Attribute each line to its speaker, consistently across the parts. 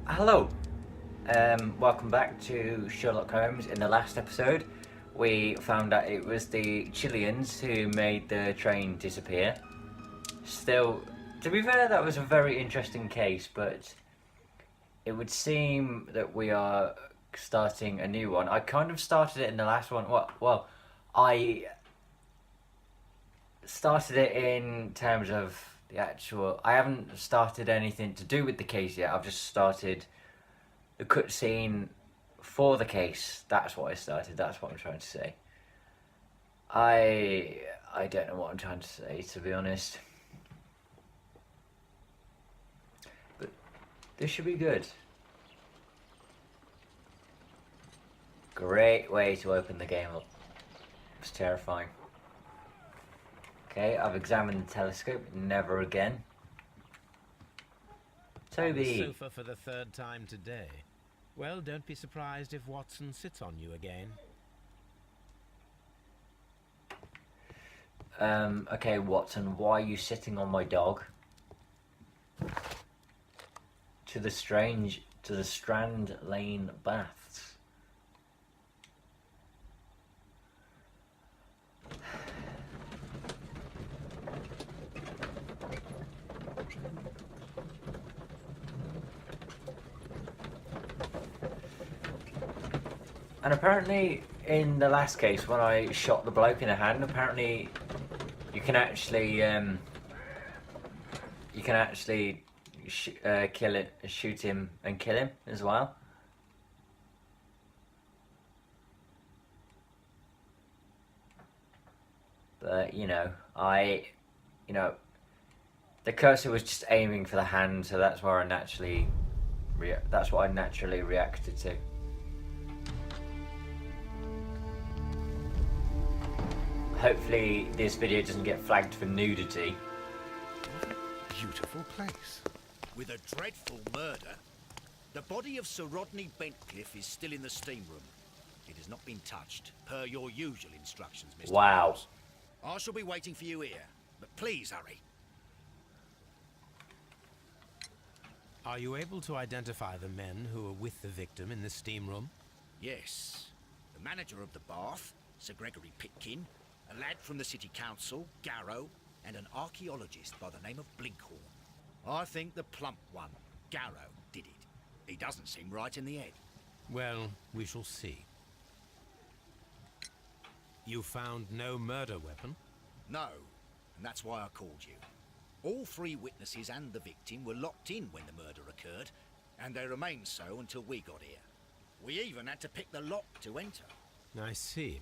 Speaker 1: Hello, welcome back to Sherlock Holmes. In the last episode, we found out it was the Chileans who made the train disappear. Still, to be fair, that was a very interesting case, but it would seem that we are starting a new one. I kind of started it in the last one. I started it in terms of the actual. I haven't started anything to do with the case yet. I've just started the cutscene for the case. That's what I started. That's what I'm trying to say. I don't know what I'm trying to say, to be honest. But this should be good. Great way to open the game up. It's terrifying. Okay, I've examined the telescope. Never again. Toby.
Speaker 2: On the sofa for the third time today. Well, don't be surprised if Watson sits on you again.
Speaker 1: Okay, Watson, why are you sitting on my dog? To the Strand Lane baths. And apparently, in the last case, when I shot the bloke in the hand, apparently you can actually shoot him and kill him as well. But the cursor was just aiming for the hand, so that's where I naturally reacted to. Hopefully this video doesn't get flagged for nudity.
Speaker 3: What a beautiful place.
Speaker 4: With a dreadful murder, the body of Sir Rodney Bentcliffe is still in the steam room. It has not been touched, per your usual instructions, Mr.
Speaker 1: Wow.
Speaker 4: Holmes. I shall be waiting for you here, but please hurry.
Speaker 2: Are you able to identify the men who were with the victim in the steam room?
Speaker 4: Yes. The manager of the bath, Sir Gregory Pitkin, a lad from the city council, Garrow, and an archaeologist by the name of Blinkhorn. I think the plump one, Garrow, did it. He doesn't seem right in the head.
Speaker 2: Well, we shall see. You found no murder weapon?
Speaker 4: No, and that's why I called you. All three witnesses and the victim were locked in when the murder occurred, and they remained so until we got here. We even had to pick the lock to enter.
Speaker 2: I see.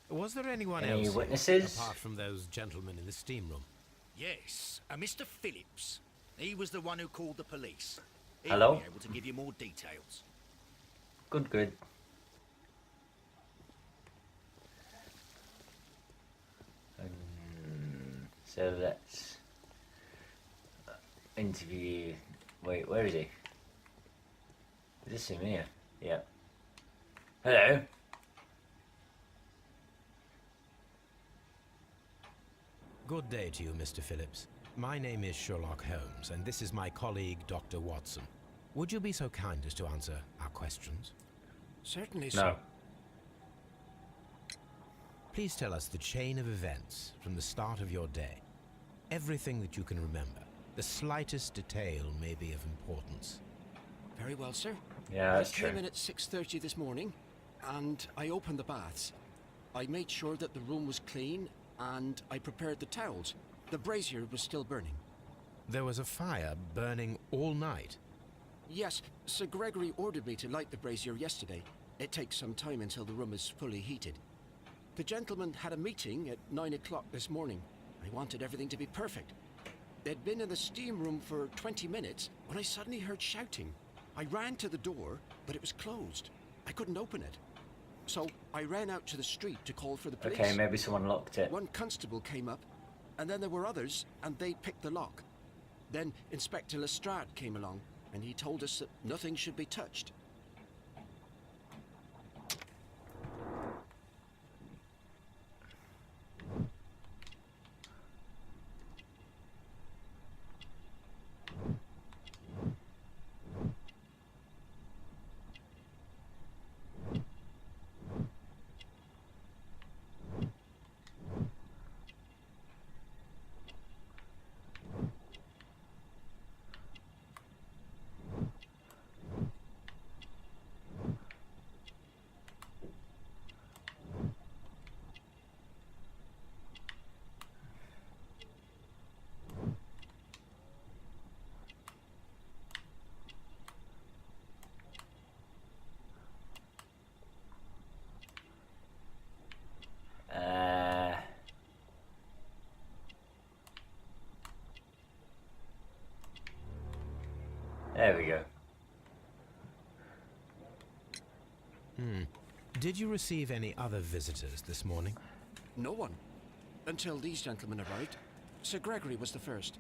Speaker 2: Was there anyone
Speaker 1: Any
Speaker 2: else
Speaker 1: witnesses?
Speaker 2: here, apart from those gentlemen in the steam room?
Speaker 4: Yes, a Mr. Phillips. He was the one who called the police. He'll
Speaker 1: Hello?
Speaker 4: be able to give you more details.
Speaker 1: Good. So let's interview. Wait, where is he? Is this him here? Yeah. Hello.
Speaker 2: Good day to you, Mr. Phillips. My name is Sherlock Holmes, and this is my colleague, Dr. Watson. Would you be so kind as to answer our questions?
Speaker 3: Certainly,
Speaker 1: No.
Speaker 3: sir.
Speaker 2: Please tell us the chain of events from the start of your day. Everything that you can remember. The slightest detail may be of importance.
Speaker 3: Very well, sir.
Speaker 1: Yeah, that's
Speaker 3: I came
Speaker 1: true.
Speaker 3: in at 6:30 this morning, and I opened the baths. I made sure that the room was clean, and I prepared the towels. The brazier was still burning.
Speaker 2: There was a fire burning all night.
Speaker 3: Yes, Sir Gregory ordered me to light the brazier yesterday. It takes some time until the room is fully heated. The gentlemen had a meeting at 9 o'clock this morning. I wanted everything to be perfect. They'd been in the steam room for 20 minutes when I suddenly heard shouting. I ran to the door, but it was closed. I couldn't open it. So I ran out to the street to call for the police.
Speaker 1: Okay, maybe someone locked it.
Speaker 3: One constable came up, and then there were others, and they picked the lock. Then Inspector Lestrade came along, and he told us that nothing should be touched.
Speaker 1: There we go.
Speaker 2: Did you receive any other visitors this morning?
Speaker 3: No one. Until these gentlemen arrived. Sir Gregory was the first.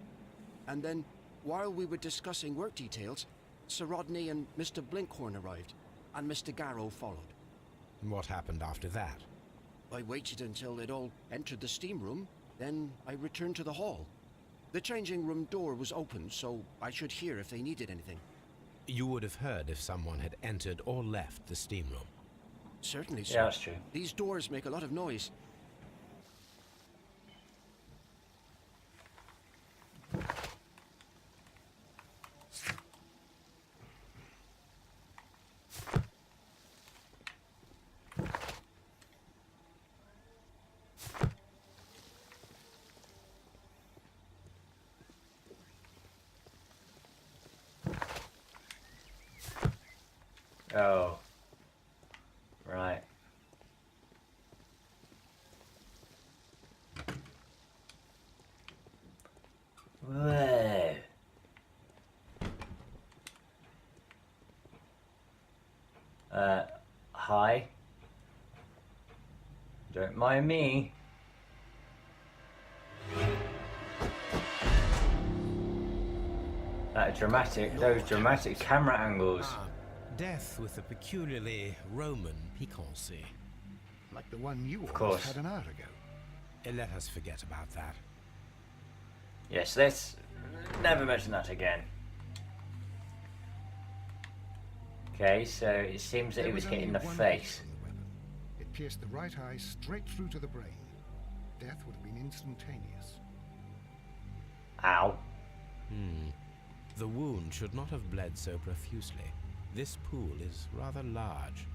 Speaker 3: And then, while we were discussing work details, Sir Rodney and Mr. Blinkhorn arrived, and Mr. Garrow followed.
Speaker 2: What happened after that?
Speaker 3: I waited until they'd all entered the steam room, then I returned to the hall. The changing room door was open, so I should hear if they needed anything.
Speaker 2: You would have heard if someone had entered or left the steam room.
Speaker 3: Certainly, sir.
Speaker 1: Yeah, that's true.
Speaker 3: These doors make a lot of noise.
Speaker 1: Oh. Right. Whoa. Hi. Don't mind me. Those dramatic camera angles.
Speaker 2: Death with a peculiarly Roman piquancy.
Speaker 5: Like the one you
Speaker 1: Of
Speaker 5: almost
Speaker 1: course.
Speaker 5: had an hour ago.
Speaker 2: Let us forget about that.
Speaker 1: Yes, let's never mention that again. Okay, so it seems that
Speaker 5: There
Speaker 1: it was hit
Speaker 5: only
Speaker 1: in the
Speaker 5: one
Speaker 1: face.
Speaker 5: hit from the weapon. It pierced the right eye straight through to the brain. Death would have been instantaneous.
Speaker 1: Ow.
Speaker 2: The wound should not have bled so profusely. This pool is rather large.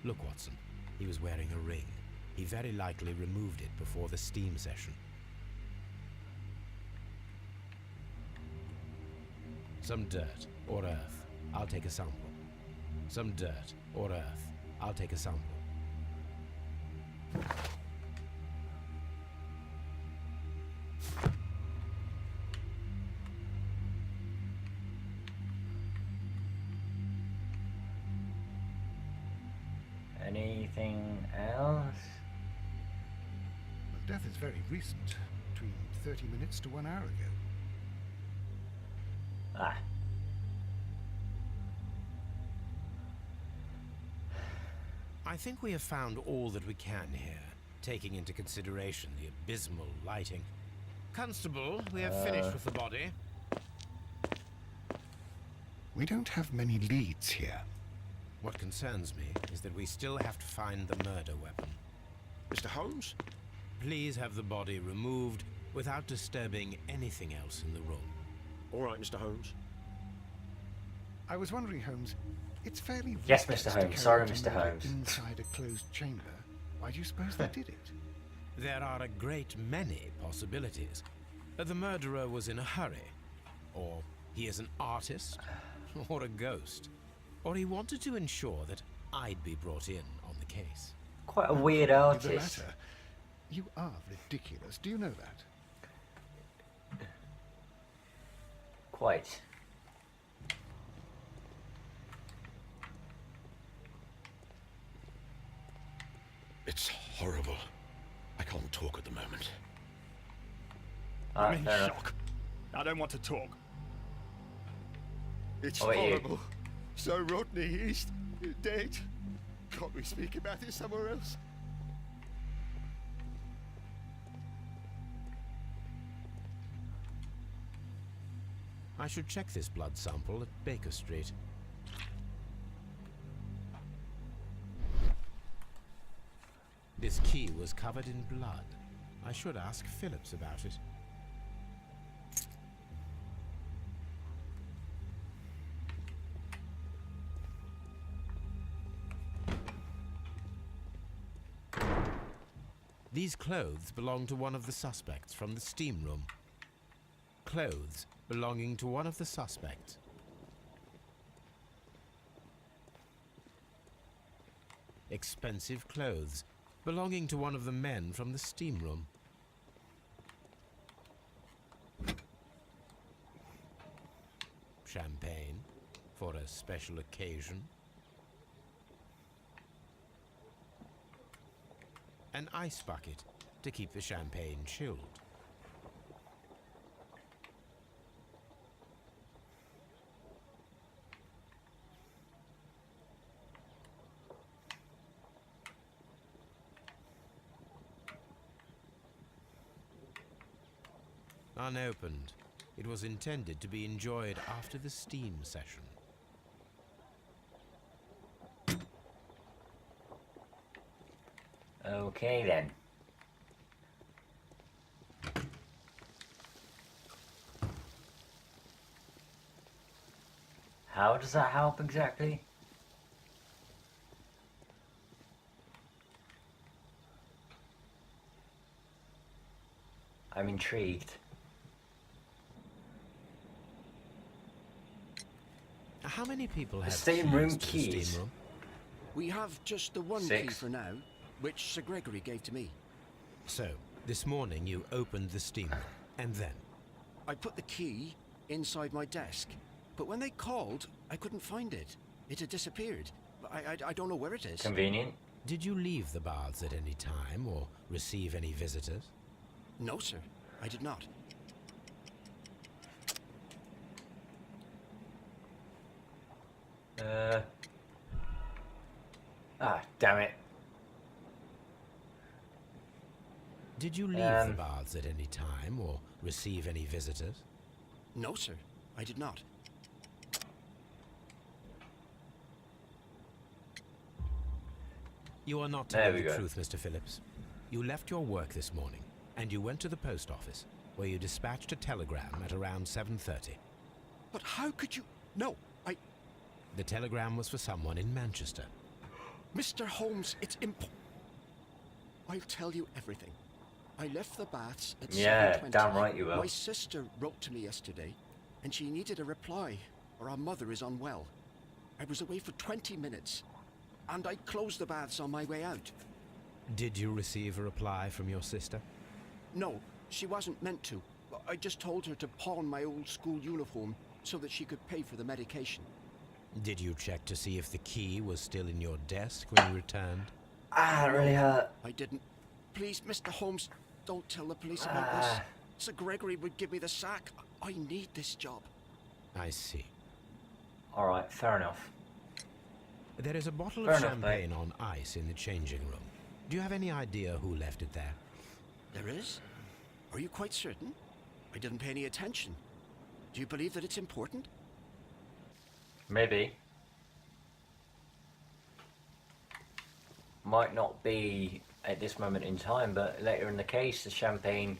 Speaker 2: Look, Watson. He was wearing a ring. He very likely removed it before the steam session. Some dirt or earth. I'll take a sample. Some dirt or earth. I'll take a sample.
Speaker 1: Anything else?
Speaker 5: The death is very recent, between 30 minutes to 1 hour ago.
Speaker 1: Ah.
Speaker 2: I think we have found all that we can here, taking into consideration the abysmal lighting. Constable, we have finished with the body.
Speaker 5: We don't have many leads here.
Speaker 2: What concerns me is that we still have to find the murder weapon.
Speaker 3: Mr. Holmes?
Speaker 2: Please have the body removed without disturbing anything else in the room.
Speaker 3: All right, Mr. Holmes.
Speaker 5: I was wondering, Holmes, it's fairly
Speaker 1: Yes,
Speaker 5: reckless
Speaker 1: Mr.
Speaker 5: to
Speaker 1: Holmes.
Speaker 5: carry
Speaker 1: Sorry,
Speaker 5: out a
Speaker 1: Mr.
Speaker 5: murder
Speaker 1: Holmes.
Speaker 5: inside a closed chamber. Why do you suppose they did it?
Speaker 2: There are a great many possibilities. The murderer was in a hurry, or he is an artist, or a ghost, or he wanted to ensure that I'd be brought in on the case.
Speaker 1: Quite a weird
Speaker 5: The
Speaker 1: artist.
Speaker 5: latter. You are ridiculous. Do you know that?
Speaker 1: Quite.
Speaker 6: It's horrible. I can't talk at the moment.
Speaker 1: Alright,
Speaker 7: I'm in
Speaker 1: fair enough.
Speaker 7: shock. I don't want to talk. It's
Speaker 1: What about you?
Speaker 7: horrible. So Rodney, he's dead. Can't we speak about it somewhere else?
Speaker 2: I should check this blood sample at Baker Street. This key was covered in blood. I should ask Phillips about it. These clothes belong to one of the suspects from the steam room. Clothes belonging to one of the suspects. Expensive clothes, belonging to one of the men from the steam room. Champagne for a special occasion. An ice bucket to keep the champagne chilled. Unopened, it was intended to be enjoyed after the steam session.
Speaker 1: Okay then. How does that help exactly? I'm intrigued.
Speaker 2: How many people have
Speaker 1: steam room
Speaker 2: to the
Speaker 1: keys.
Speaker 2: steam room?
Speaker 3: We have just the one key
Speaker 1: 6.
Speaker 3: for now, which Sir Gregory gave to me.
Speaker 2: So, this morning you opened the steam room, and then?
Speaker 3: I put the key inside my desk, but when they called, I couldn't find it. It had disappeared. I don't know where it is.
Speaker 1: Convenient.
Speaker 2: Did you leave the baths at any time, or receive any visitors?
Speaker 3: No, sir, I did not.
Speaker 1: Damn it.
Speaker 2: Did you leave the baths at any time, or receive any visitors?
Speaker 3: No, sir, I did not.
Speaker 2: You are not
Speaker 1: There
Speaker 2: telling
Speaker 1: we
Speaker 2: the
Speaker 1: go.
Speaker 2: truth, Mr. Phillips. You left your work this morning, and you went to the post office, where you dispatched a telegram at around 7:30.
Speaker 3: But how could you... No,
Speaker 2: The telegram was for someone in Manchester.
Speaker 3: Mr. Holmes, it's I'll tell you everything. I left the baths at
Speaker 1: Yeah,
Speaker 3: 7:20.
Speaker 1: damn right you will.
Speaker 3: My sister wrote to me yesterday, and she needed a reply, or our mother is unwell. I was away for 20 minutes, and I closed the baths on my way out.
Speaker 2: Did you receive a reply from your sister?
Speaker 3: No, she wasn't meant to. I just told her to pawn my old school uniform so that she could pay for the medication.
Speaker 2: Did you check to see if the key was still in your desk when you returned?
Speaker 1: That really hurt.
Speaker 3: I didn't. Please, Mr. Holmes, don't tell the police about this. Sir Gregory would give me the sack. I need this job.
Speaker 2: I see.
Speaker 1: Alright, fair enough.
Speaker 2: There is a bottle
Speaker 1: Fair
Speaker 2: of
Speaker 1: enough, mate.
Speaker 2: champagne on ice in the changing room. Do you have any idea who left it there?
Speaker 3: There is? Are you quite certain? I didn't pay any attention. Do you believe that it's important?
Speaker 1: Maybe. Might not be at this moment in time, but later in the case, the champagne,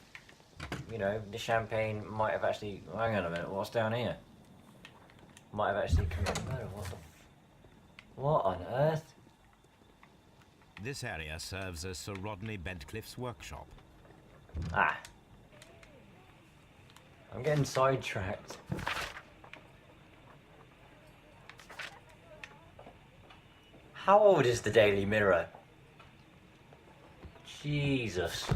Speaker 1: you know, the champagne might have actually... Hang on a minute, what's down here? Might have actually committed murder. What on earth?
Speaker 2: This area serves as Sir Rodney Bentcliffe's workshop.
Speaker 1: Ah. I'm getting sidetracked. How old is the Daily Mirror? Jesus.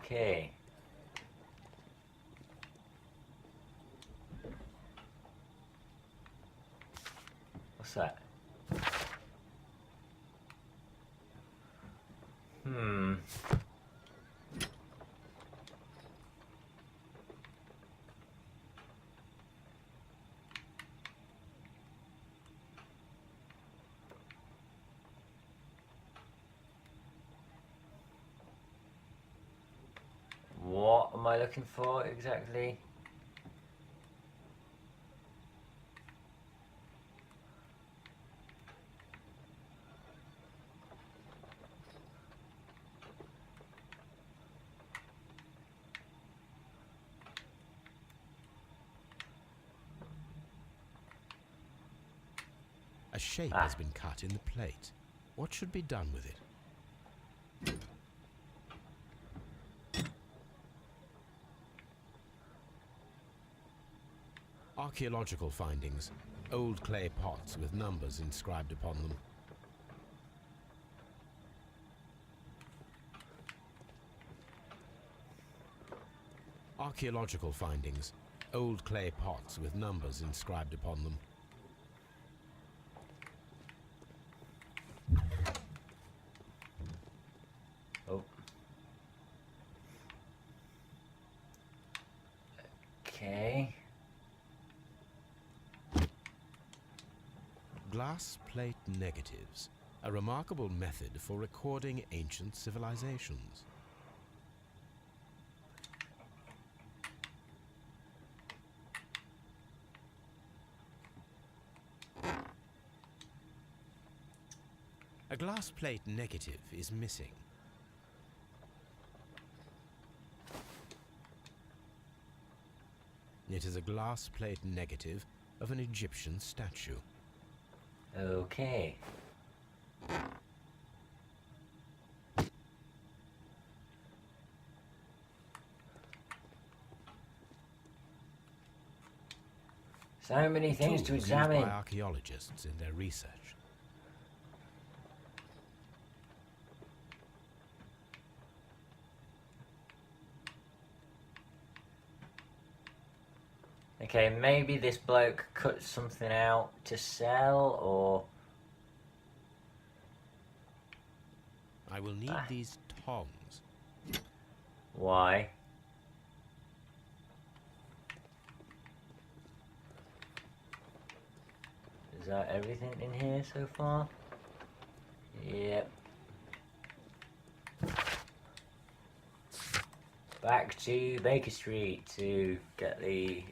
Speaker 1: Okay. What's that? What am I looking for exactly?
Speaker 2: A shape has been cut in the plate. What should be done with it? Archaeological findings. Old clay pots with numbers inscribed upon them. Archaeological findings. Old clay pots with numbers inscribed upon them.
Speaker 1: Oh. Okay.
Speaker 2: Glass plate negatives. A remarkable method for recording ancient civilizations. A glass plate negative is missing. It is a glass plate negative of an Egyptian statue.
Speaker 1: Okay. So many things to
Speaker 2: Tools used
Speaker 1: examine.
Speaker 2: by archaeologists in their research.
Speaker 1: Okay, maybe this bloke cut something out to sell, or...
Speaker 2: I will need these tongs.
Speaker 1: Why? Is that everything in here so far? Yep. Back to Baker Street to get the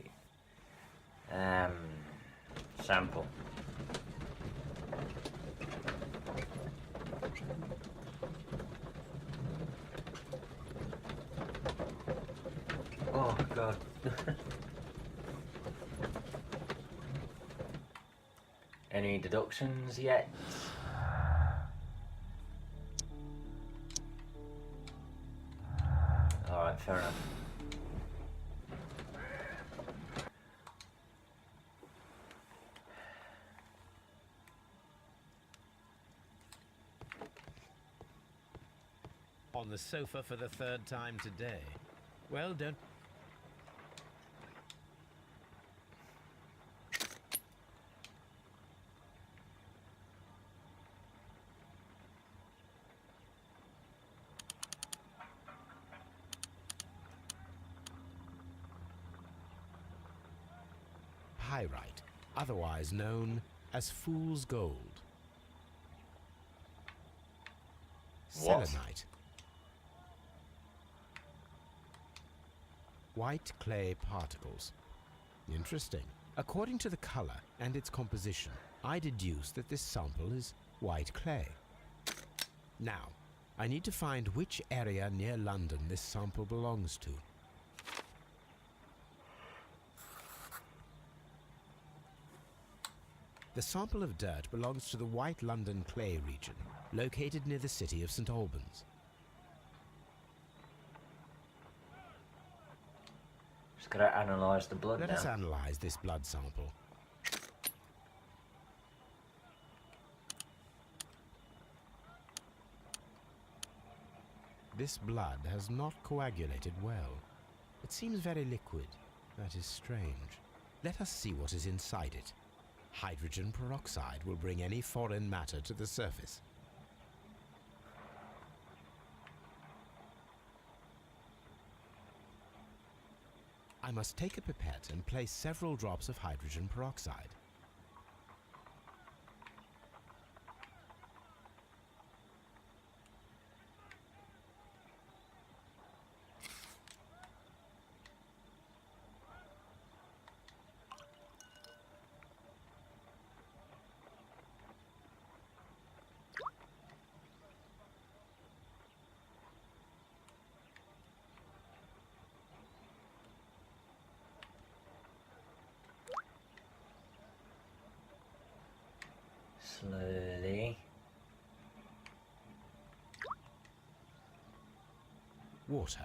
Speaker 1: sample. Oh god. Any deductions yet? Alright, fair enough.
Speaker 2: On the sofa for the third time today. Well, don't... Pyrite, otherwise known as fool's gold.
Speaker 1: What?
Speaker 2: Selenite. White clay particles. Interesting. According to the color and its composition, I deduce that this sample is white clay. Now, I need to find which area near London this sample belongs to. The sample of dirt belongs to the White London clay region, located near the city of St. Albans.
Speaker 1: Just gotta analyse the blood
Speaker 2: Let
Speaker 1: now.
Speaker 2: us analyze this blood sample. This blood has not coagulated well. It seems very liquid. That is strange. Let us see what is inside it. Hydrogen peroxide will bring any foreign matter to the surface. I must take a pipette and place several drops of hydrogen peroxide.
Speaker 1: Slowly.
Speaker 2: water.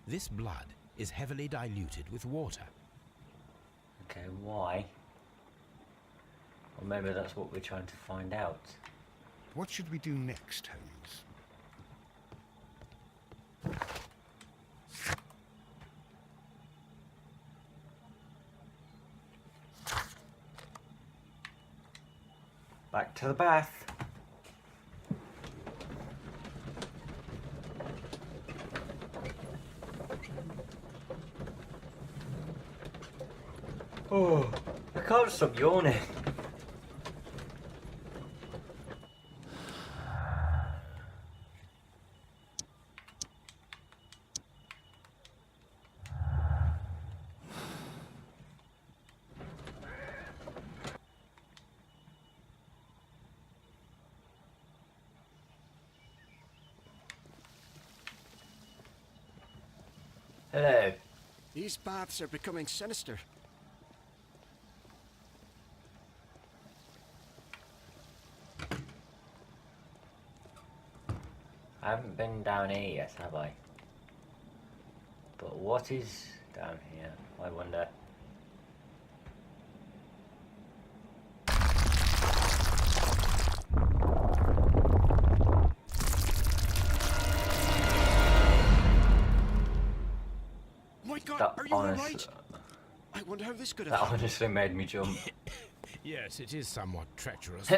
Speaker 2: This blood is heavily diluted with water.
Speaker 1: Okay, why? Or maybe that's what we're trying to find out.
Speaker 5: What should we do next, Holmes?
Speaker 1: Back to the bath. Oh, I can't stop yawning. Hello.
Speaker 3: These baths are becoming sinister.
Speaker 1: I haven't been down here yet, have I? But what is down here, I wonder?
Speaker 3: My God,
Speaker 1: That
Speaker 3: are you all
Speaker 1: honest-
Speaker 3: right? I wonder how this could
Speaker 1: That
Speaker 3: have.
Speaker 1: honestly made me jump.
Speaker 2: Yes, it is somewhat treacherous.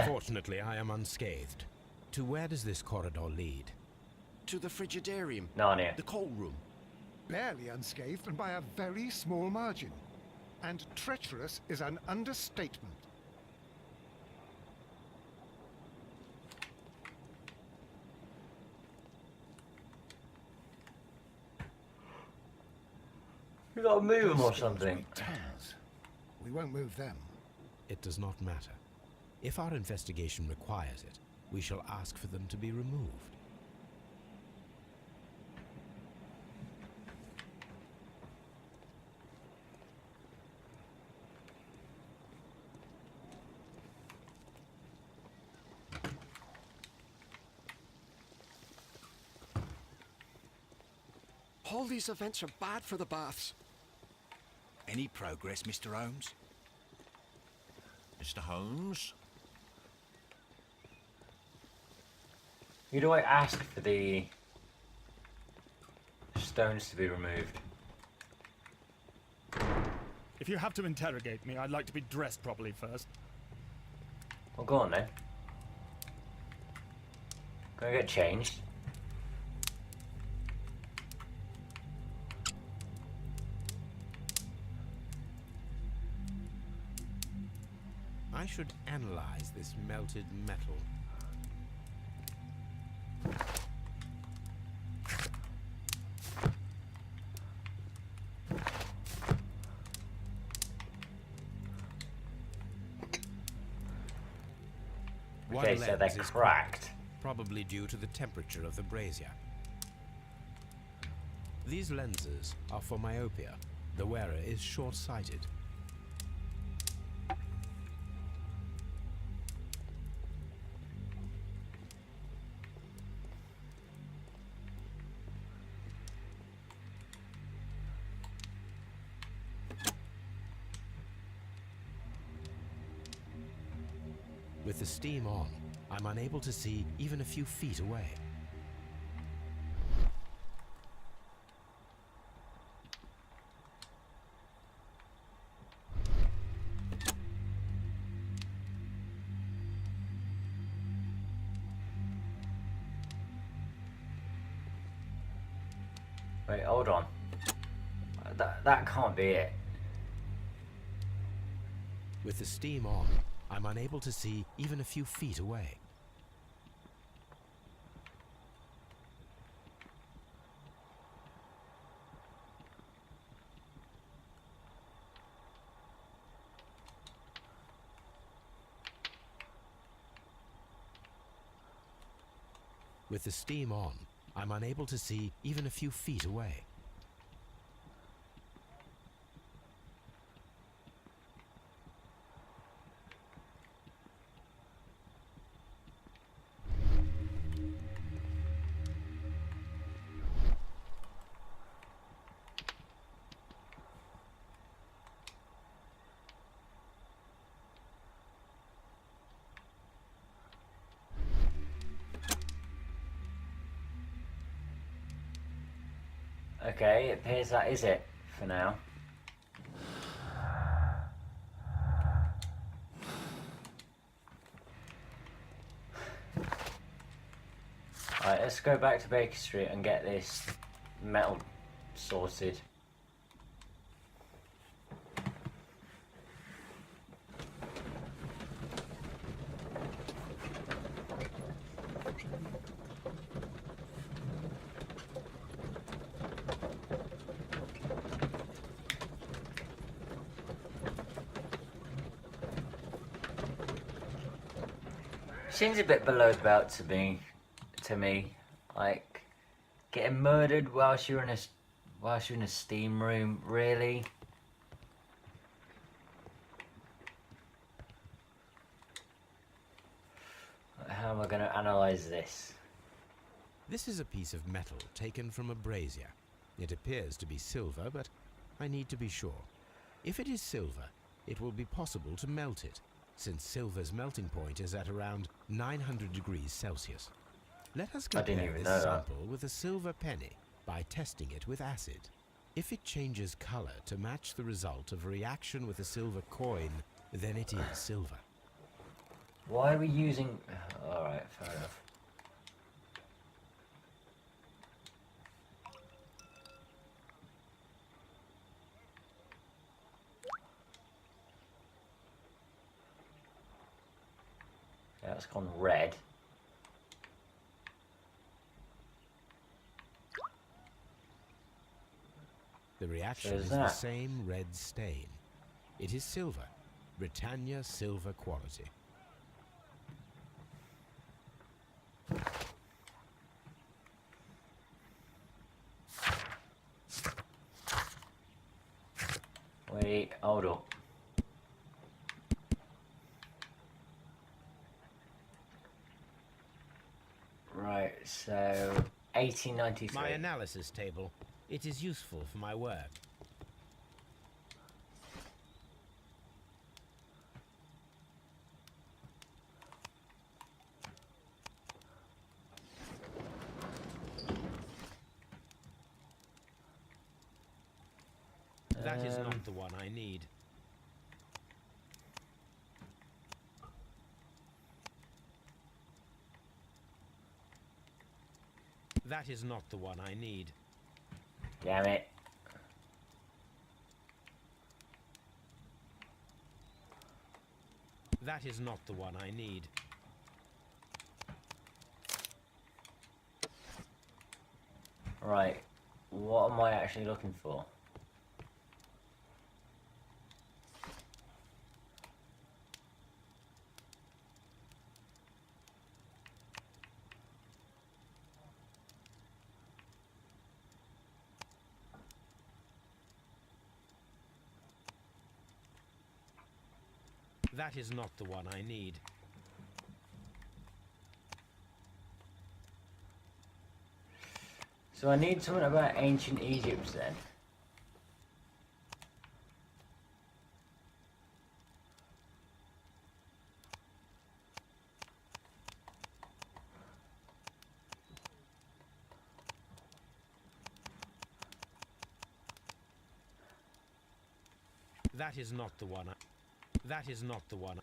Speaker 2: Fortunately, I am unscathed. To where does this corridor lead?
Speaker 3: To the frigidarium.
Speaker 1: Narnia.
Speaker 3: The coal room.
Speaker 5: Barely unscathed and by a very small margin. And treacherous is an understatement.
Speaker 1: You gotta move them or
Speaker 5: Those
Speaker 1: something.
Speaker 5: weigh tons. We won't move them.
Speaker 2: It does not matter. If our investigation requires it, we shall ask for them to be removed.
Speaker 3: All these events are bad for the baths.
Speaker 4: Any progress, Mr. Holmes?
Speaker 6: Mr. Holmes?
Speaker 1: Who do I ask for the stones to be removed?
Speaker 8: If you have to interrogate me, I'd like to be dressed properly first.
Speaker 1: Well, go on then. Can I get changed?
Speaker 2: I should analyze this melted metal. One
Speaker 1: Okay, so they're
Speaker 2: lens is
Speaker 1: cracked.
Speaker 2: probably due to the temperature of the brazier. These lenses are for myopia. The wearer is short-sighted. With the steam on, I'm unable to see even a few feet away.
Speaker 1: Wait, hold on. That can't be it.
Speaker 2: With the steam on, I'm unable to see even a few feet away. With the steam on, I'm unable to see even a few feet away.
Speaker 1: Okay, it appears that is it for now. Alright, let's go back to Baker Street and get this metal sorted. Seems a bit below the belt to me. Like getting murdered whilst you're in a steam room, really? How am I going to analyze this?
Speaker 2: This is a piece of metal taken from a brazier. It appears to be silver, but I need to be sure. If it is silver, it will be possible to melt it, since silver's melting point is at around 900 degrees Celsius. Let us
Speaker 1: I didn't
Speaker 2: compare
Speaker 1: even
Speaker 2: this
Speaker 1: know that.
Speaker 2: sample with a silver penny by testing it with acid. If it changes color to match the result of a reaction with a silver coin, then it is silver.
Speaker 1: Why are we using... Alright, fair enough. Yeah, it's gone red.
Speaker 2: The reaction
Speaker 1: So
Speaker 2: is
Speaker 1: is
Speaker 2: the
Speaker 1: that.
Speaker 2: same red stain. It is silver, Britannia silver quality.
Speaker 1: Wait, hold up. Right, so 1893.
Speaker 2: My analysis table. It is useful for my work. That is not the one I need. That is not the one I need.
Speaker 1: Damn it.
Speaker 2: That is not the one I need.
Speaker 1: Right, what am I actually looking for?
Speaker 2: That is not the one I need.
Speaker 1: So I need something about ancient Egypt then.
Speaker 2: That is not the one. That is not the one.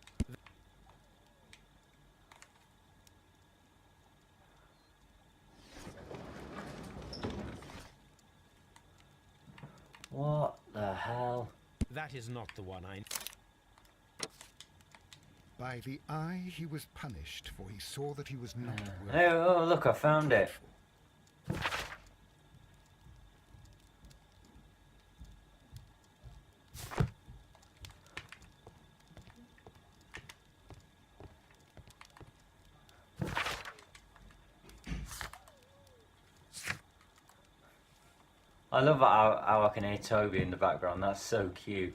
Speaker 1: What the hell?
Speaker 2: That is not the one I.
Speaker 5: By the eye he was punished, for he saw that he was not worthy.
Speaker 1: Hey, oh look, I found it. I love how I can hear Toby in the background. That's so cute.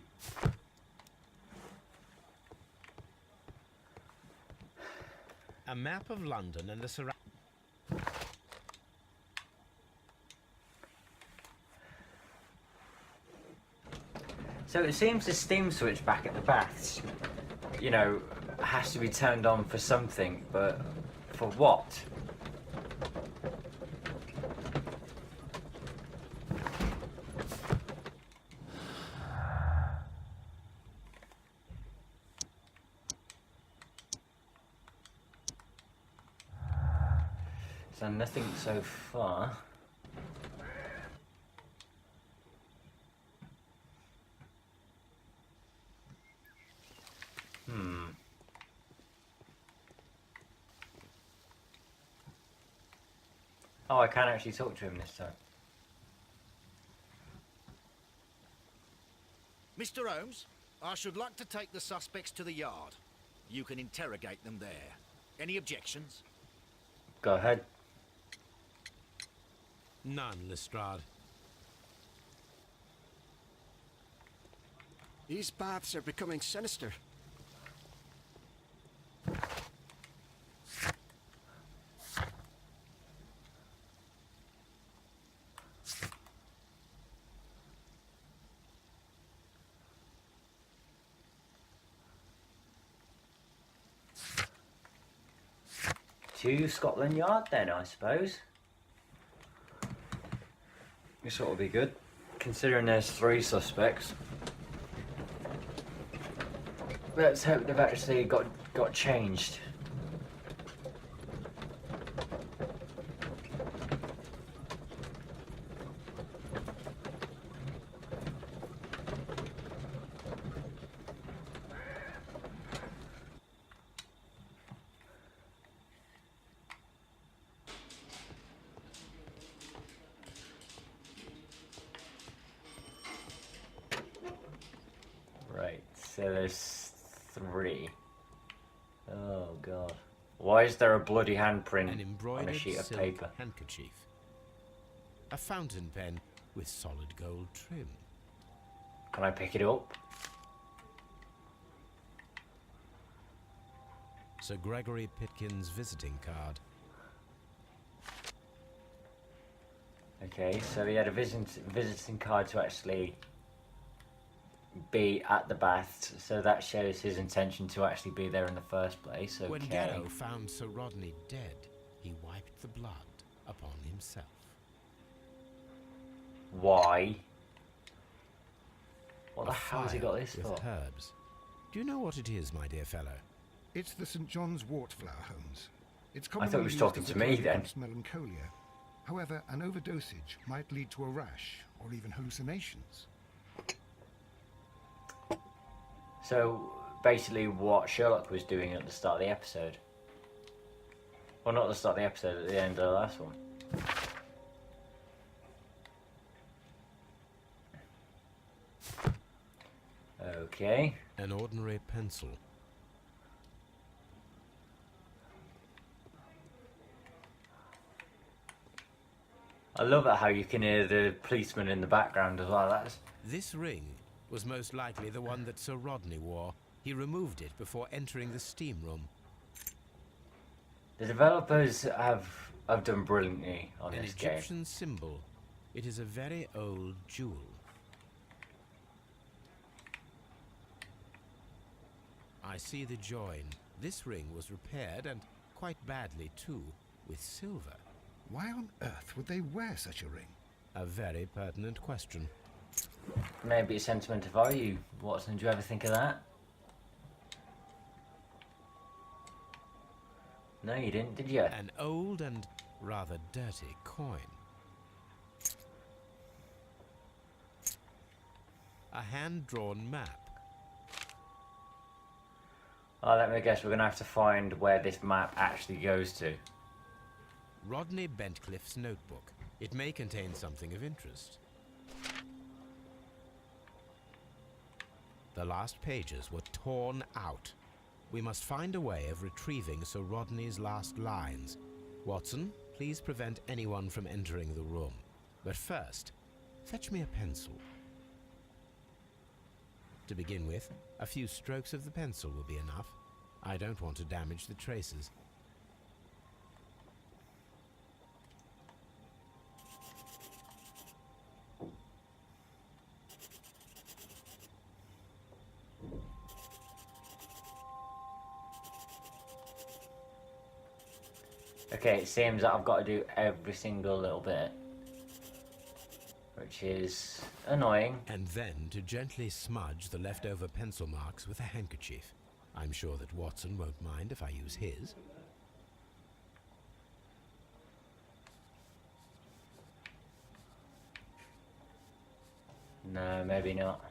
Speaker 2: A map of London and the surroundings.
Speaker 1: So it seems the steam switch back at the baths, you know, has to be turned on for something, but for what? So nothing so far. Oh, I can actually talk to him this time.
Speaker 4: Mr. Holmes, I should like to take the suspects to the yard. You can interrogate them there. Any objections?
Speaker 1: Go ahead.
Speaker 2: None, Lestrade.
Speaker 3: These baths are becoming sinister.
Speaker 1: To Scotland Yard then, I suppose. This ought to be good, considering there's 3 suspects. Let's hope they've actually got changed. Right, so there's 3. Oh god. Why is there a bloody handprint
Speaker 2: An
Speaker 1: on a
Speaker 2: embroidered
Speaker 1: sheet of
Speaker 2: silk
Speaker 1: paper?
Speaker 2: handkerchief. A fountain pen with solid gold trim.
Speaker 1: Can I pick it up?
Speaker 2: Sir Gregory Pitkin's visiting card.
Speaker 1: Okay, so he had a visiting card to actually be at the baths, so that shows his intention to actually be there in the first place. Okay.
Speaker 2: When Garrow found Sir Rodney dead, he wiped the blood upon himself.
Speaker 1: Why? What
Speaker 2: A
Speaker 1: the hell has he got this
Speaker 2: with
Speaker 1: for?
Speaker 2: herbs. Do you know what it is, my dear fellow?
Speaker 5: It's the St. John's wort-flower, Holmes. It's
Speaker 1: I thought he
Speaker 5: commonly
Speaker 1: was
Speaker 5: used
Speaker 1: talking
Speaker 5: as
Speaker 1: to
Speaker 5: a
Speaker 1: me
Speaker 5: drug
Speaker 1: then.
Speaker 5: against melancholia. However, an overdosage might lead to a rash or even hallucinations.
Speaker 1: So, basically what Sherlock was doing at the start of the episode. Well, not at the start of the episode, at the end of the last one. Okay.
Speaker 2: An ordinary pencil.
Speaker 1: I love it how you can hear the policeman in the background as well. That's
Speaker 2: This ring was most likely the one that Sir Rodney wore. He removed it before entering the steam room.
Speaker 1: the developers have done brilliantly on
Speaker 2: An
Speaker 1: this game.
Speaker 2: Egyptian symbol. It is a very old jewel. I see the join. This ring was repaired, and quite badly too, with silver.
Speaker 5: Why on earth would they wear such a ring?
Speaker 2: A very pertinent question.
Speaker 1: Maybe it's sentimental value. Watson, do you ever think of that? No, you didn't, did you?
Speaker 2: An old and rather dirty coin. A hand-drawn map.
Speaker 1: Oh, let me guess, we're going to have to find where this map actually goes to.
Speaker 2: Rodney Bentcliffe's notebook. It may contain something of interest. The last pages were torn out. We must find a way of retrieving Sir Rodney's last lines. Watson, please prevent anyone from entering the room. But first, fetch me a pencil. To begin with, a few strokes of the pencil will be enough. I don't want to damage the traces.
Speaker 1: Okay, it seems that I've got to do every single little bit, which is annoying.
Speaker 2: And then to gently smudge the leftover pencil marks with a handkerchief. I'm sure that Watson won't mind if I use his.
Speaker 1: No, maybe not.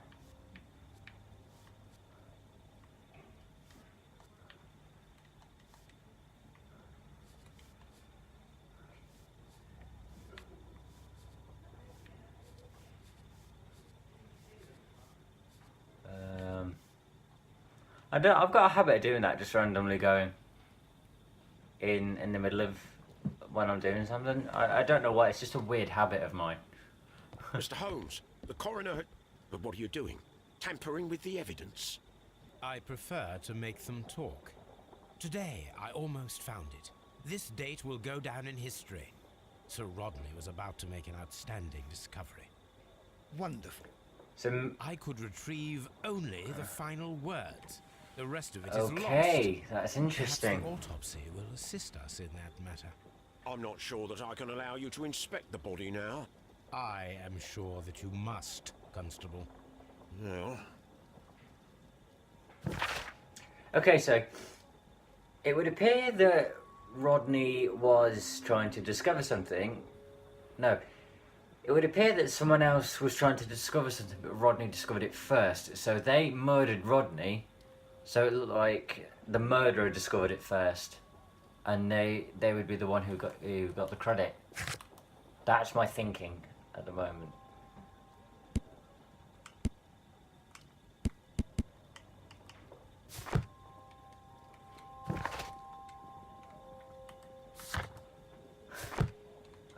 Speaker 1: I've got a habit of doing that, just randomly going in the middle of when I'm doing something. I don't know why. It's just a weird habit of mine.
Speaker 6: Mr. Holmes, the coroner had... But what are you doing? Tampering with the evidence?
Speaker 2: I prefer to make them talk. Today, I almost found it. This date will go down in history. Sir Rodney was about to make an outstanding discovery.
Speaker 5: Wonderful.
Speaker 1: So
Speaker 2: I could retrieve only the final words. The rest of it is lost.
Speaker 1: okay, that's
Speaker 2: Perhaps
Speaker 1: interesting.
Speaker 2: the autopsy will assist us in that matter.
Speaker 6: I'm not sure that I can allow you to inspect the body now.
Speaker 2: I am sure that you must, Constable.
Speaker 6: Well,
Speaker 1: Okay, so it would appear that Rodney was trying to discover something. No, it would appear that someone else was trying to discover something, but Rodney discovered it first. So they murdered Rodney. So it looked like the murderer discovered it first, and they would be the one who got the credit. That's my thinking at the moment.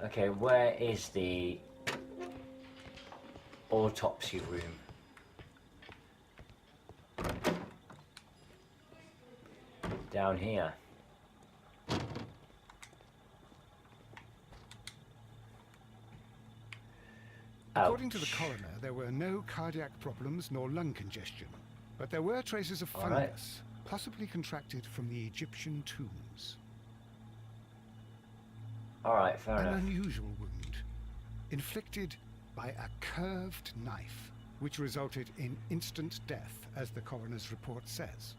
Speaker 1: Okay, where is the autopsy room? Down here.
Speaker 5: According to the
Speaker 1: Ouch.
Speaker 5: coroner, there were no cardiac problems nor lung congestion, but there were traces of
Speaker 1: All right.
Speaker 5: fungus, possibly contracted from the Egyptian tombs.
Speaker 1: Alright, fair
Speaker 5: An
Speaker 1: enough.
Speaker 5: unusual wound, inflicted by a curved knife, which resulted in instant death, as the coroner's report says.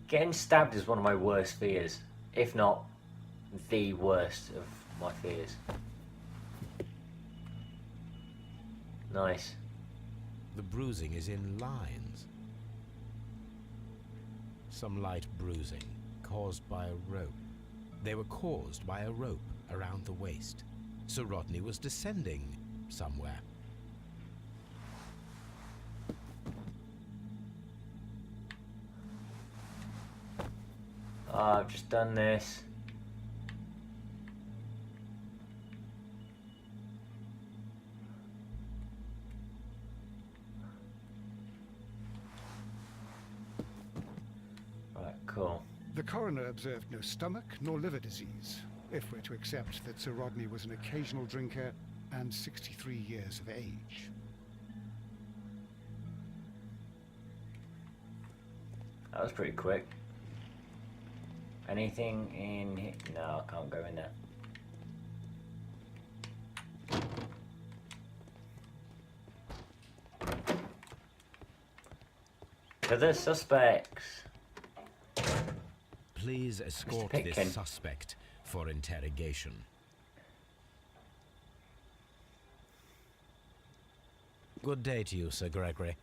Speaker 1: Getting stabbed is one of my worst fears, if not the worst of my fears. Nice.
Speaker 2: The bruising is in lines. Some light bruising, caused by a rope. They were caused by a rope around the waist. Sir Rodney was descending somewhere.
Speaker 1: I've just done this. Right, cool.
Speaker 5: The coroner observed no stomach nor liver disease, if we're to accept that Sir Rodney was an occasional drinker and 63 years of age.
Speaker 1: That was pretty quick. Anything in here? No, I can't go in there. To the suspects.
Speaker 2: Please escort
Speaker 1: Pitkin.
Speaker 2: this suspect for interrogation. Good day to you, Sir Gregory.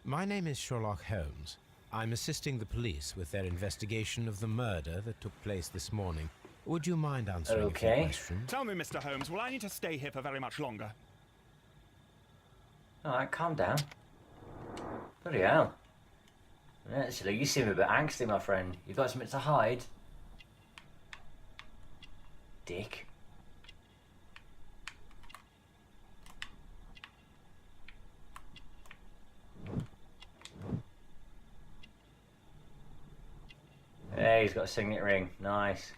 Speaker 2: My name is Sherlock Holmes. I'm assisting the police with their investigation of the murder that took place this morning. Would you mind answering a few
Speaker 1: Okay.
Speaker 2: questions?
Speaker 8: Tell me, Mr. Holmes, will I need to stay here for very much longer?
Speaker 1: Alright, calm down. Bloody hell. Actually, you seem a bit angsty, my friend. You've got something to hide. Dick. Hey, he's got a signet ring. Nice.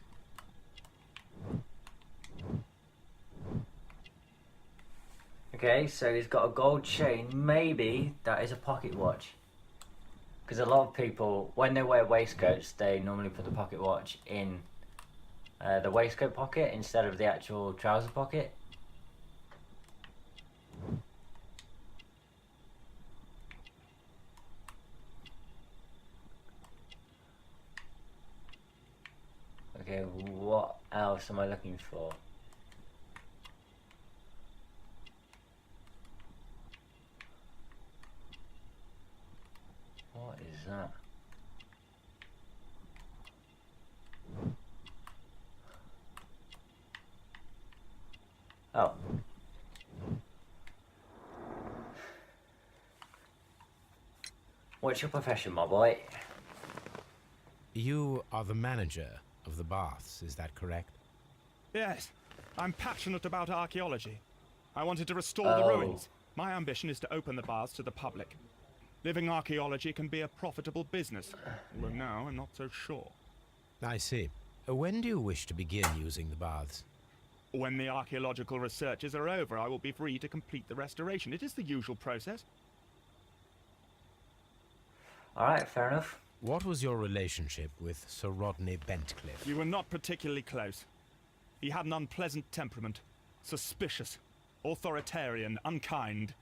Speaker 1: Okay, so he's got a gold chain. Maybe that is a pocket watch. Because a lot of people, when they wear waistcoats, they normally put the pocket watch in the waistcoat pocket instead of the actual trouser pocket. Okay, what else am I looking for? What is that? Oh. What's your profession, my boy?
Speaker 2: You are the manager of the baths, is that correct?
Speaker 8: Yes, I'm passionate about archaeology. I wanted to restore the ruins. My ambition is to open the baths to the public. Living archaeology can be a profitable business, although now I'm not so sure.
Speaker 2: I see. When do you wish to begin using the baths?
Speaker 8: When the archaeological researches are over, I will be free to complete the restoration. It is the usual process.
Speaker 1: Alright, fair enough.
Speaker 2: What was your relationship with Sir Rodney Bentcliffe?
Speaker 8: We were not particularly close. He had an unpleasant temperament. Suspicious, authoritarian, unkind.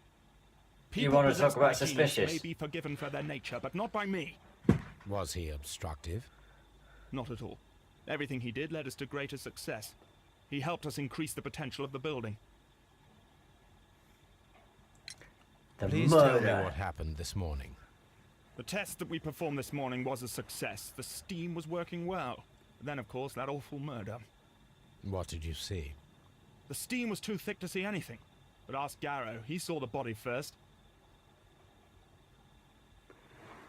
Speaker 1: You want to
Speaker 8: possessed
Speaker 1: talk about
Speaker 8: by genius
Speaker 1: suspicious?
Speaker 8: may be forgiven for their nature, but not by me.
Speaker 2: Was he obstructive?
Speaker 8: Not at all. Everything he did led us to greater success. He helped us increase the potential of the building.
Speaker 1: The
Speaker 2: Please tell me
Speaker 1: murder.
Speaker 2: what happened this morning.
Speaker 8: The test that we performed this morning was a success. The steam was working well. Then, of course, that awful murder.
Speaker 2: What did you see?
Speaker 8: The steam was too thick to see anything. But ask Garrow. He saw the body first.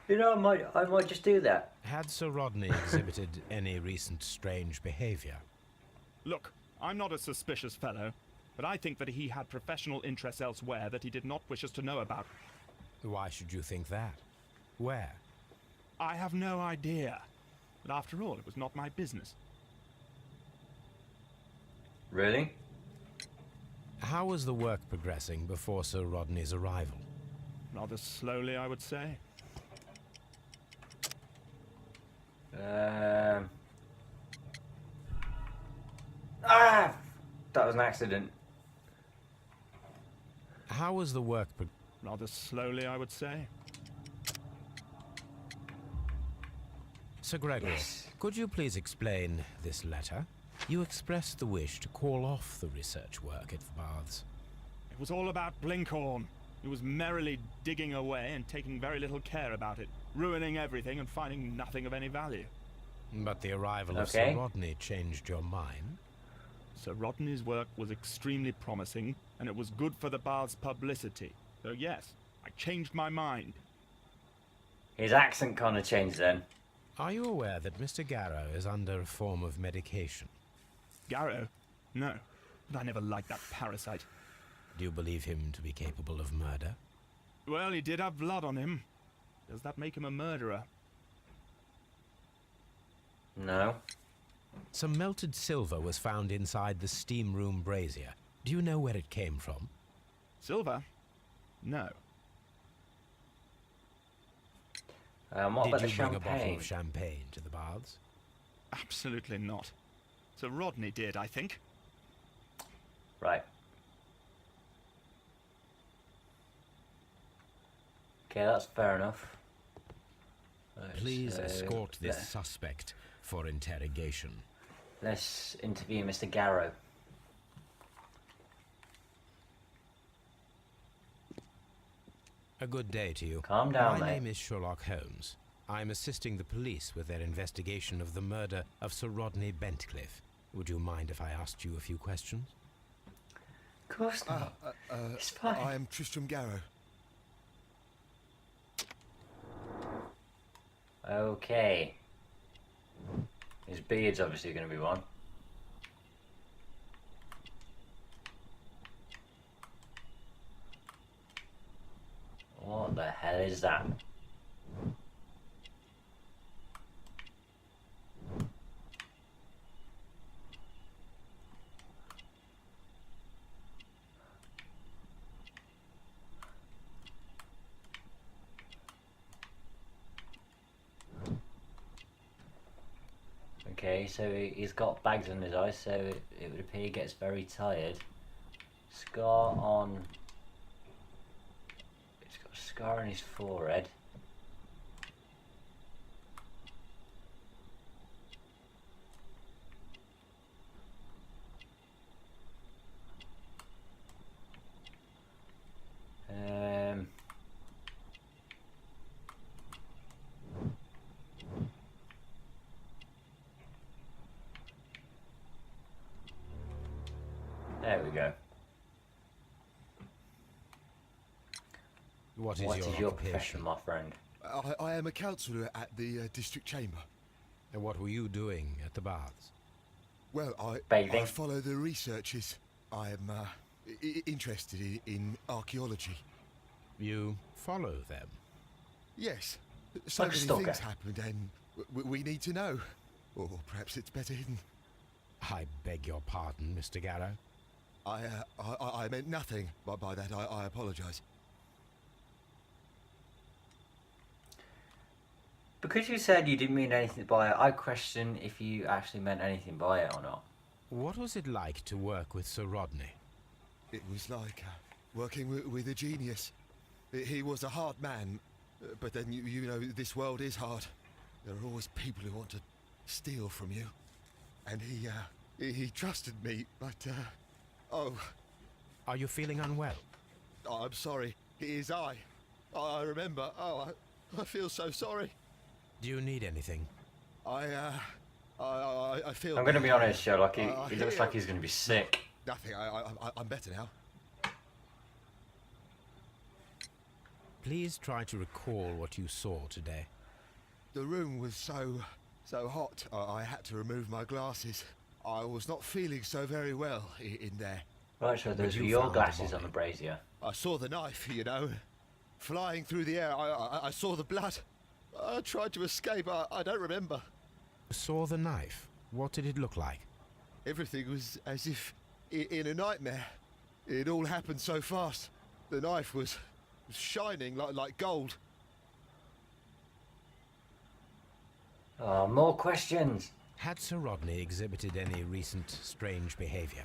Speaker 1: You know, I might just do that.
Speaker 2: Had Sir Rodney exhibited any recent strange behavior?
Speaker 8: Look, I'm not a suspicious fellow, but I think that he had professional interests elsewhere that he did not wish us to know about.
Speaker 2: Why should you think that? Where?
Speaker 8: I have no idea. But after all, it was not my business.
Speaker 1: Really?
Speaker 2: How was the work progressing before Sir Rodney's arrival?
Speaker 8: Rather slowly, I would say.
Speaker 1: That was an accident.
Speaker 2: How was the work
Speaker 8: Rather slowly, I would say.
Speaker 2: Sir Gregory,
Speaker 1: Yes.
Speaker 2: could you please explain this letter? You expressed the wish to call off the research work at the baths.
Speaker 8: It was all about Blinkhorn. He was merrily digging away and taking very little care about it, ruining everything and finding nothing of any value.
Speaker 2: But the arrival of
Speaker 1: Okay.
Speaker 2: Sir Rodney changed your mind?
Speaker 8: Sir Rodney's work was extremely promising, and it was good for the bath's publicity. So yes, I changed my mind.
Speaker 1: His accent kind of changed then.
Speaker 2: Are you aware that Mr. Garrow is under a form of medication?
Speaker 8: Garrow? No, but I never liked that parasite.
Speaker 2: Do you believe him to be capable of murder?
Speaker 8: Well, he did have blood on him. Does that make him a murderer?
Speaker 1: No.
Speaker 2: Some melted silver was found inside the steam room brazier. Do you know where it came from?
Speaker 8: Silver? No.
Speaker 1: What
Speaker 2: Did
Speaker 1: about
Speaker 2: you
Speaker 1: the
Speaker 2: bring a bottle
Speaker 1: champagne?
Speaker 2: of champagne to the baths?
Speaker 8: Absolutely not. Sir Rodney did, I think.
Speaker 1: Right. Okay, that's fair enough. Right,
Speaker 2: Please
Speaker 1: so
Speaker 2: escort this suspect for interrogation.
Speaker 1: Let's interview Mr. Garrow.
Speaker 2: A good day to you.
Speaker 1: Calm down,
Speaker 2: My
Speaker 1: mate.
Speaker 2: name is Sherlock Holmes. I'm assisting the police with their investigation of the murder of Sir Rodney Bentcliffe. Would you mind if I asked you a few questions?
Speaker 1: Of course not. It's fine.
Speaker 7: I am Tristram Garrow.
Speaker 1: Okay. His beard's obviously going to be one. What the hell is that? Okay, so he's got bags on his eyes, so it would appear he gets very tired. Scar on... He's got a scar on his forehead. There we go.
Speaker 2: What
Speaker 1: What
Speaker 2: is
Speaker 1: is your profession, my friend?
Speaker 7: I am a councillor at the district chamber.
Speaker 2: And what were you doing at the baths?
Speaker 7: Well, I
Speaker 1: Bathing.
Speaker 7: follow the researches. I am interested in archaeology.
Speaker 2: You follow them.
Speaker 7: Yes, so
Speaker 1: Like a
Speaker 7: many
Speaker 1: stalker.
Speaker 7: things happened, and we need to know. Or perhaps it's better hidden.
Speaker 2: I beg your pardon, Mr. Garrow.
Speaker 7: I meant nothing by that. I apologise.
Speaker 1: Because you said you didn't mean anything by it, I question if you actually meant anything by it or not.
Speaker 2: What was it like to work with Sir Rodney?
Speaker 7: It was like working with a genius. He was a hard man, but then you know this world is hard. There are always people who want to steal from you, and he trusted me. But oh,
Speaker 2: Are you feeling unwell?
Speaker 7: I'm sorry. It is I. I remember. Oh, I feel so sorry.
Speaker 2: Do you need anything?
Speaker 7: I feel.
Speaker 1: I'm going to be honest, Sherlock. He looks
Speaker 7: here.
Speaker 1: like he's going to be sick.
Speaker 7: Nothing. I'm better now.
Speaker 2: Please try to recall what you saw today.
Speaker 7: The room was so hot. I had to remove my glasses. I was not feeling so very well in there.
Speaker 1: Right, so those
Speaker 2: you
Speaker 1: were your
Speaker 2: found the
Speaker 1: glasses on
Speaker 2: body.
Speaker 1: the brazier.
Speaker 7: I saw the knife, you know, flying through the air. I saw the blood. I tried to escape. I don't remember.
Speaker 2: Saw the knife. What did it look like?
Speaker 7: Everything was as if in a nightmare. It all happened so fast. The knife was shining like gold.
Speaker 1: Oh, more questions.
Speaker 2: Had Sir Rodney exhibited any recent strange behavior?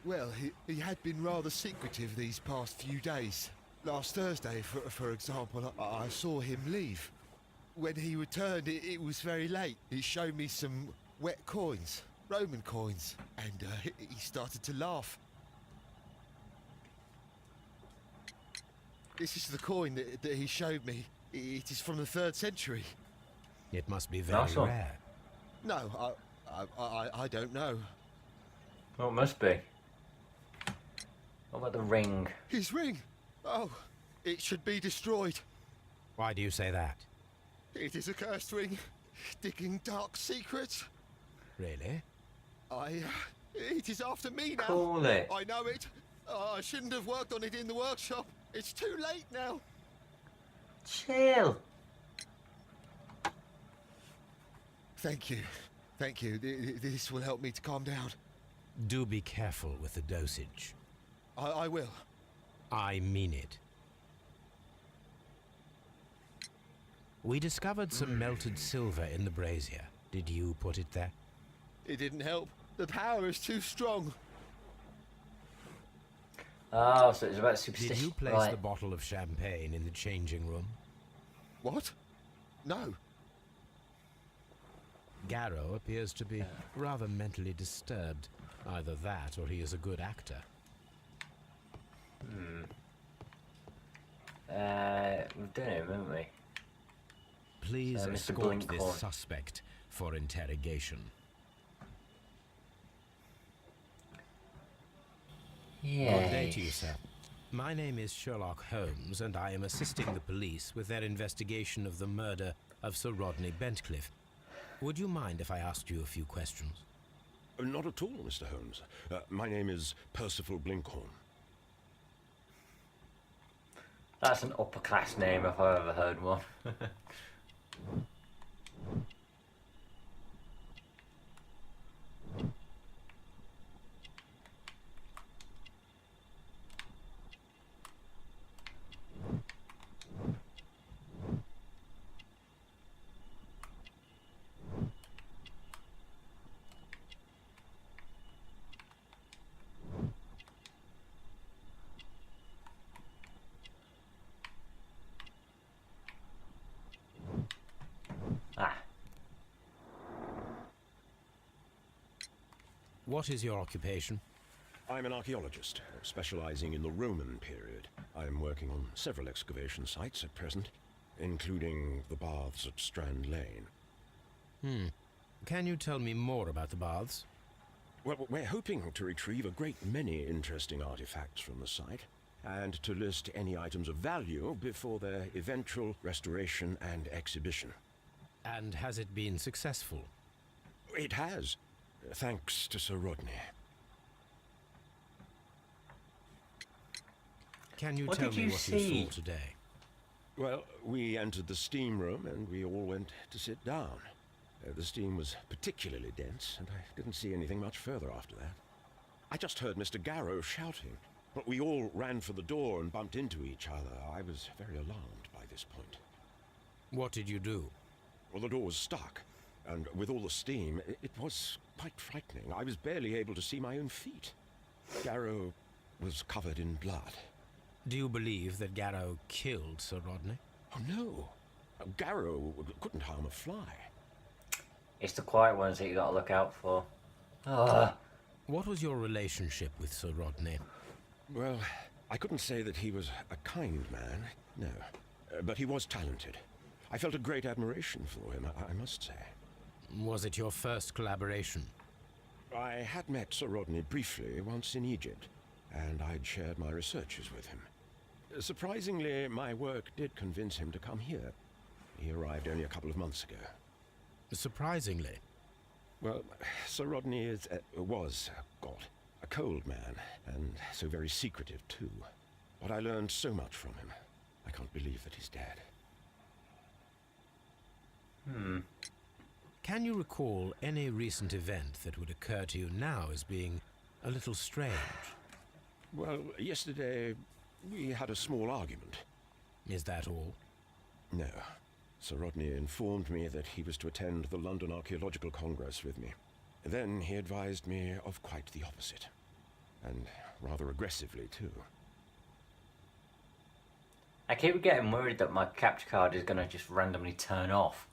Speaker 7: Well, he had been rather secretive these past few days. Last Thursday, for example, I saw him leave. When he returned, it was very late. He showed me some wet coins, Roman coins, and he started to laugh. This is the coin that he showed me. It is from the 3rd century.
Speaker 2: It must be very
Speaker 1: Nice one.
Speaker 2: rare.
Speaker 7: No, I don't know.
Speaker 1: Well, it must be. What about the ring?
Speaker 7: His ring! Oh, it should be destroyed.
Speaker 2: Why do you say that?
Speaker 7: It is a cursed ring, digging dark secrets.
Speaker 2: Really?
Speaker 7: It is after me now.
Speaker 1: Call it.
Speaker 7: I know it. I shouldn't have worked on it in the workshop. It's too late now.
Speaker 1: Chill.
Speaker 7: Thank you. Thank you. This will help me to calm down.
Speaker 2: Do be careful with the dosage.
Speaker 7: I will.
Speaker 2: I mean it. We discovered some melted silver in the brazier. Did you put it there?
Speaker 7: It didn't help. The power is too strong.
Speaker 1: Oh, so it's about superstition.
Speaker 2: Did you place
Speaker 1: right.
Speaker 2: the bottle of champagne in the changing room?
Speaker 7: What? No.
Speaker 2: Garrow appears to be rather mentally disturbed. Either that or he is a good actor.
Speaker 1: We've done it, haven't we?
Speaker 2: Please
Speaker 1: Mr.
Speaker 2: escort this
Speaker 1: Blinkhorn.
Speaker 2: suspect for interrogation.
Speaker 1: Yeah.
Speaker 2: Good day to you, sir. My name is Sherlock Holmes, and I am assisting the police with their investigation of the murder of Sir Rodney Bentcliffe. Would you mind if I asked you a few questions?
Speaker 6: Not at all, Mr. Holmes. My name is Percival Blinkhorn.
Speaker 1: That's an upper class name if I've ever heard one. Ah,
Speaker 2: What is your occupation?
Speaker 6: I'm an archaeologist, specializing in the Roman period. I'm working on several excavation sites at present, including the baths at Strand Lane.
Speaker 2: Can you tell me more about the baths?
Speaker 6: Well, we're hoping to retrieve a great many interesting artifacts from the site, and to list any items of value before their eventual restoration and exhibition.
Speaker 2: And has it been successful?
Speaker 6: It has, thanks to Sir Rodney.
Speaker 2: Can you
Speaker 1: What
Speaker 2: tell
Speaker 1: did
Speaker 2: me
Speaker 1: you
Speaker 2: what
Speaker 1: see?
Speaker 2: you saw today?
Speaker 6: Well, we entered the steam room and we all went to sit down. The steam was particularly dense, and I didn't see anything much further after that. I just heard Mr. Garrow shouting, but we all ran for the door and bumped into each other. I was very alarmed by this point.
Speaker 2: What did you do?
Speaker 6: Well, the door was stuck, and with all the steam, it was quite frightening. I was barely able to see my own feet. Garrow was covered in blood.
Speaker 2: Do you believe that Garrow killed Sir Rodney?
Speaker 6: Oh, no. Garrow couldn't harm a fly.
Speaker 1: It's the quiet ones that you gotta look out for. Ah.
Speaker 2: What was your relationship with Sir Rodney?
Speaker 6: Well, I couldn't say that he was a kind man, no. But he was talented. I felt a great admiration for him, I must say.
Speaker 2: Was it your first collaboration?
Speaker 6: I had met Sir Rodney briefly once in Egypt, and I'd shared my researches with him. Surprisingly, my work did convince him to come here. He arrived only a couple of months ago.
Speaker 2: Surprisingly.
Speaker 6: Well, Sir Rodney was a cold man, and so very secretive too. But I learned so much from him. I can't believe that he's dead.
Speaker 2: Can you recall any recent event that would occur to you now as being a little strange?
Speaker 6: Well, yesterday we had a small argument.
Speaker 2: Is that all?
Speaker 6: No. Sir Rodney informed me that he was to attend the London Archaeological Congress with me. Then he advised me of quite the opposite. And rather aggressively, too.
Speaker 1: I keep getting worried that my capture card is gonna just randomly turn off.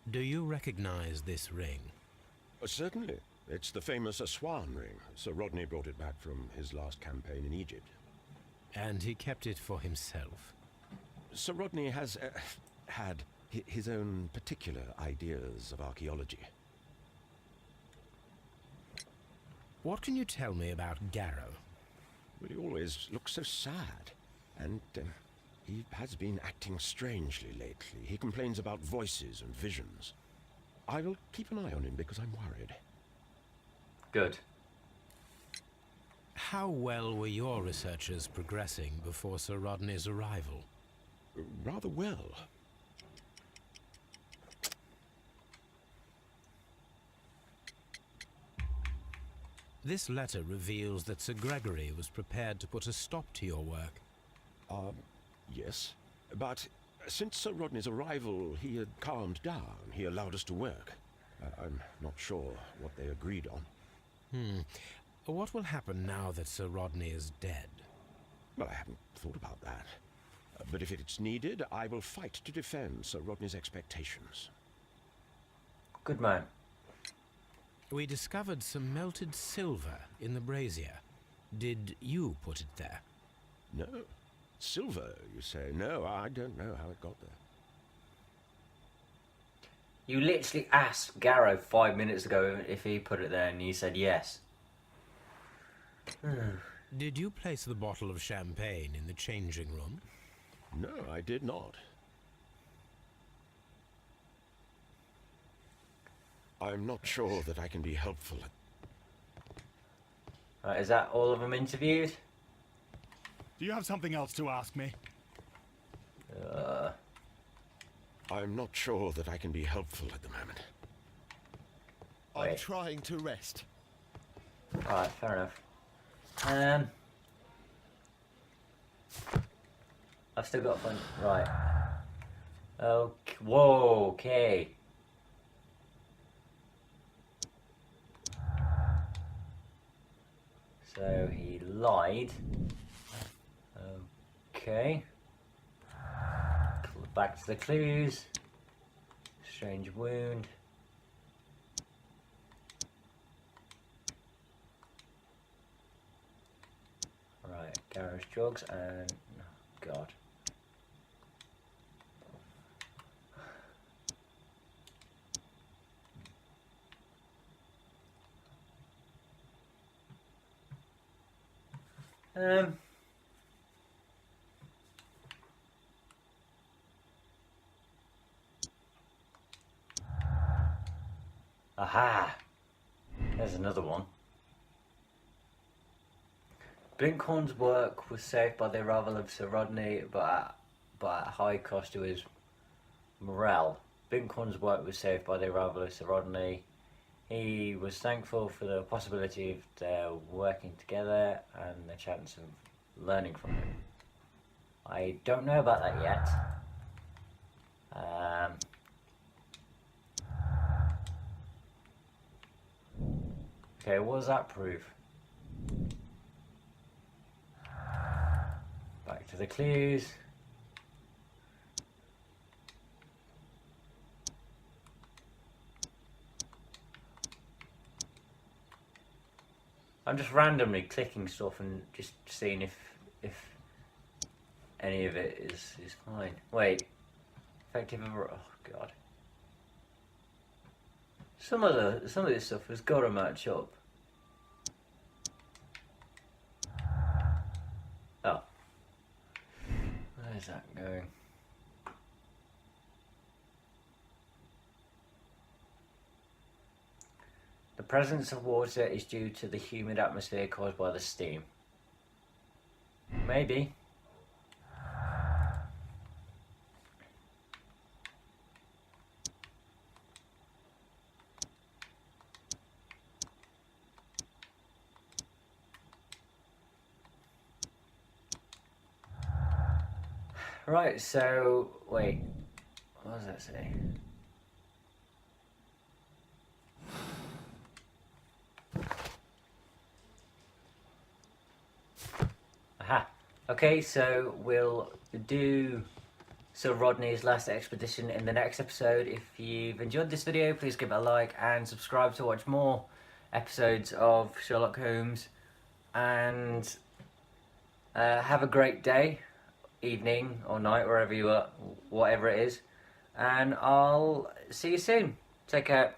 Speaker 2: Do you recognize this ring?
Speaker 6: Certainly. It's the famous Aswan ring. Sir Rodney brought it back from his last campaign in Egypt.
Speaker 2: And he kept it for himself?
Speaker 6: Sir Rodney has had his own particular ideas of archaeology.
Speaker 2: What can you tell me about Garrow?
Speaker 6: Well, he always looks so sad. And he has been acting strangely lately. He complains about voices and visions. I will keep an eye on him because I'm worried.
Speaker 1: Good.
Speaker 2: How well were your researchers progressing before Sir Rodney's arrival?
Speaker 6: Rather well.
Speaker 2: This letter reveals that Sir Gregory was prepared to put a stop to your work.
Speaker 6: Yes. But since Sir Rodney's arrival, he had calmed down. He allowed us to work. I'm not sure what they agreed on.
Speaker 2: What will happen now that Sir Rodney is dead?
Speaker 6: Well, I haven't thought about that. But if it's needed, I will fight to defend Sir Rodney's expectations.
Speaker 1: Good man.
Speaker 2: We discovered some melted silver in the brazier. Did you put it there?
Speaker 6: No. Silver, you say? No, I don't know how it got there.
Speaker 1: You literally asked Garrow 5 minutes ago if he put it there and you said yes.
Speaker 2: Did you place the bottle of champagne in the changing room?
Speaker 6: No, I did not. I'm not sure that I can be helpful.
Speaker 1: Right, is that all of them interviewed?
Speaker 8: Do you have something else to ask me?
Speaker 6: I'm not sure that I can be helpful at the moment.
Speaker 7: I'm
Speaker 1: Wait.
Speaker 7: trying to rest.
Speaker 1: Alright, fair enough. I've still got fun. Right. Okay. Whoa, okay. So he lied. Okay. Back to the clues. Strange wound. Right, Garrow's drugs and oh God. Aha! There's another one. Blinkhorn's work was saved by the arrival of Sir Rodney, but at high cost to his morale. Blinkhorn's work was saved by the arrival of Sir Rodney. He was thankful for the possibility of their working together and the chance of learning from him. I don't know about that yet. Okay, what does that prove? Back to the clues. I'm just randomly clicking stuff and just seeing if any of it is fine. Wait, effective. Oh god. Some of this stuff has got to match up. Oh, where's that going? The presence of water is due to the humid atmosphere caused by the steam. Maybe. Right, so, wait, what does that say? Aha, okay, so we'll do Sir Rodney's last expedition in the next episode. If you've enjoyed this video, please give it a like and subscribe to watch more episodes of Sherlock Holmes, and have a great day, evening or night, wherever you are, whatever it is, and I'll see you soon. Take care.